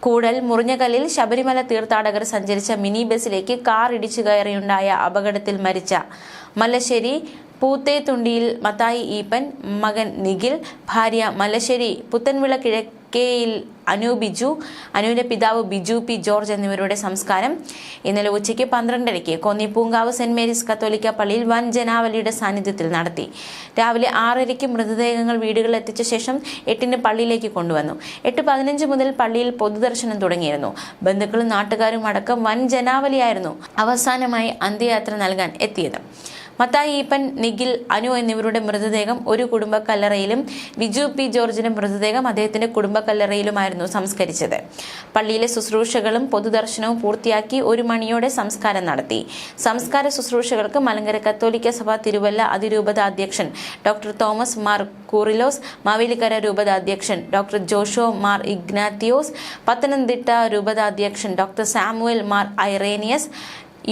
കൂടൽ മുറിഞ്ഞകല്ലിൽ ശബരിമല തീർത്ഥാടകർ സഞ്ചരിച്ച mini ബസിലേക്ക് car ഇടിച്ചു കയറിയുണ്ടായ അപകടത്തിൽ മരിച്ച മല്ലശ്ശേരി പൂത്തേത്തുണ്ടിയിൽ മത്തായി ഈപ്പൻ മകൻ നിഖിൽ, ഭാര്യ മല്ലശ്ശേരി പുത്തൻവിള കിഴക്കേയിൽ അനു ബിജു, അനുവിന്റെ പിതാവ് ബിജു പി ജോർജ് എന്നിവരുടെ സംസ്കാരം ഇന്നലെ ഉച്ചയ്ക്ക് 12:30 കോന്നി പൂങ്കാവ് സെന്റ് മേരീസ് കത്തോലിക്ക പള്ളിയിൽ വൻ ജനാവലിയുടെ സാന്നിധ്യത്തിൽ നടത്തി. രാവിലെ 6:30 മൃതദേഹങ്ങൾ വീടുകളിൽ എത്തിച്ച ശേഷം 8-ന് പള്ളിയിലേക്ക് കൊണ്ടുവന്നു. 8:15 മുതൽ പള്ളിയിൽ പൊതുദർശനം തുടങ്ങിയിരുന്നു. ബന്ധുക്കളും നാട്ടുകാരും അടക്കം വൻ ജനാവലിയായിരുന്നു അവസാനമായി അന്ത്യയാത്ര നൽകാൻ എത്തിയത്. മത്തായി ഈപ്പൻ, നിഖിൽ, അനു എന്നിവരുടെ മൃതദേഹം ഒരു കുടുംബ കല്ലറയിലും ബിജു പി ജോർജിന്റെ മൃതദേഹം അദ്ദേഹത്തിന്റെ കുടുംബ കല്ലറയിലുമായിരുന്നു സംസ്കരിച്ചത്. പള്ളിയിലെ ശുശ്രൂഷകളും പൊതുദർശനവും പൂർത്തിയാക്കി 1 മണിയോടെ സംസ്കാരം നടത്തി. സംസ്കാര ശുശ്രൂഷകൾക്ക് മലങ്കര കത്തോലിക്ക സഭ തിരുവല്ല അതിരൂപത അധ്യക്ഷൻ ഡോക്ടർ തോമസ് മാർ കൂറിലോസ്, മാവേലിക്കര രൂപത അധ്യക്ഷൻ ഡോക്ടർ ജോഷോ മാർ ഇഗ്നാത്തിയോസ്, പത്തനംതിട്ട രൂപത അധ്യക്ഷൻ ഡോക്ടർ സാമുവൽ മാർ ഐറേനിയസ്,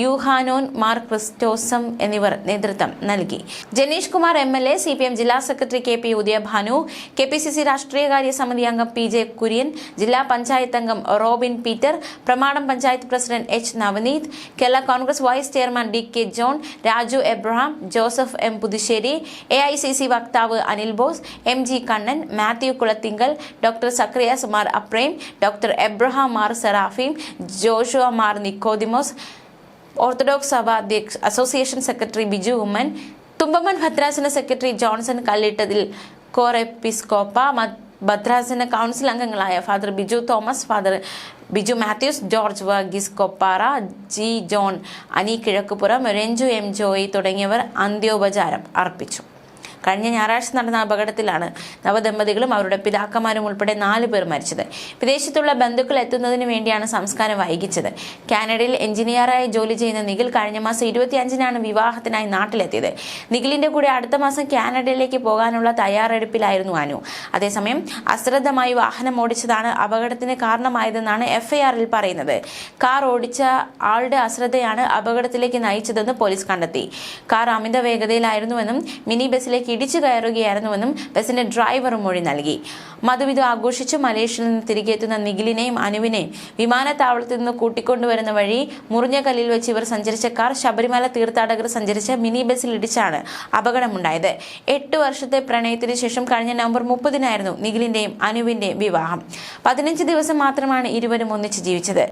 യൂഹാനോൻ മാർ ക്രിസ്റ്റോസം എന്നിവർ നേതൃത്വം നൽകി. ജനീഷ് കുമാർ MLA, CPM ജില്ലാ സെക്രട്ടറി KP ഉദയഭാനു, KPCC രാഷ്ട്രീയകാര്യ സമിതി അംഗം PJ കുര്യൻ, ജില്ലാ പഞ്ചായത്ത് അംഗം Robin Peter, Pramadom panchayat president H Navaneeth, Kerala Congress vice chairman DK John, Raju Abraham, Joseph M Puthussery, AICC വക്താവ് Anil Bose, MG Kannan, Mathew Kulathingal, doctor Zacharias Mar Aprem, doctor Abraham Mar Serafim, Joshua Mar Nicodemos, Orthodox സഭ അസോസിയേഷൻ സെക്രട്ടറി ബിജു ഉമ്മൻ, തുമ്പമൺ ഭദ്രാസന സെക്രട്ടറി ജോൺസൺ കല്ലിട്ടതിൽ, കോർ എപ്പിസ്കോപ്പ ഭദ്രാസന കൗൺസിൽ അംഗങ്ങളായ father Biju Thomas, father Biju Mathews, George Varghese Koppara, G John, Ani Kizhakkupuram, Ranju M Joy തുടങ്ങിയവർ അന്ത്യോപചാരം അർപ്പിച്ചു. കഴിഞ്ഞ ഞായറാഴ്ച നടന്ന അപകടത്തിലാണ് നവദമ്പതികളും അവരുടെ പിതാക്കന്മാരും ഉൾപ്പെടെ 4 പേർ മരിച്ചത്. വിദേശത്തുള്ള ബന്ധുക്കൾ എത്തുന്നതിന് വേണ്ടിയാണ് സംസ്കാരം വൈകിച്ചത്. കാനഡയിൽ എഞ്ചിനീയറായി ജോലി ചെയ്യുന്ന നിഖിൽ കഴിഞ്ഞ മാസം 25-നാണ് വിവാഹത്തിനായി നാട്ടിലെത്തിയത്. നിഖിലിന്റെ കൂടെ അടുത്ത മാസം കാനഡയിലേക്ക് പോകാനുള്ള തയ്യാറെടുപ്പിലായിരുന്നു അനു. അതേസമയം അശ്രദ്ധമായി വാഹനം ഓടിച്ചതാണ് അപകടത്തിന് കാരണമായതെന്നാണ് FIR-ൽ പറയുന്നത്. കാർ ഓടിച്ച ആളുടെ അശ്രദ്ധയാണ് അപകടത്തിലേക്ക് നയിച്ചതെന്ന് പോലീസ് കണ്ടെത്തി. കാർ അമിത വേഗതയിലായിരുന്നുവെന്നും മിനി ബസിലേക്ക് ഇടിച്ചു കയറുകയായിരുന്നുവെന്നും ബസിന്റെ ഡ്രൈവർ മൊഴി നൽകി. മധുവിധു ആഘോഷിച്ച് മലേഷ്യയിൽ നിന്ന് തിരികെ എത്തുന്ന നിഖിലിനെയും അനുവിനെയും വിമാനത്താവളത്തിൽ നിന്ന് കൂട്ടിക്കൊണ്ടുവരുന്ന വഴി മുറിഞ്ഞകല്ലിൽ വെച്ച് ഇവർ സഞ്ചരിച്ച കാർ ശബരിമല തീർത്ഥാടകർ സഞ്ചരിച്ച മിനി ബസിൽ ഇടിച്ചാണ് അപകടമുണ്ടായത്. 8 വർഷത്തെ പ്രണയത്തിന് ശേഷം കഴിഞ്ഞ നവംബർ 30-നായിരുന്നു നിഖിലിന്റെയും അനുവിന്റെയും വിവാഹം. 15 ദിവസം മാത്രമാണ് ഇരുവരും ഒന്നിച്ച് ജീവിച്ചത്.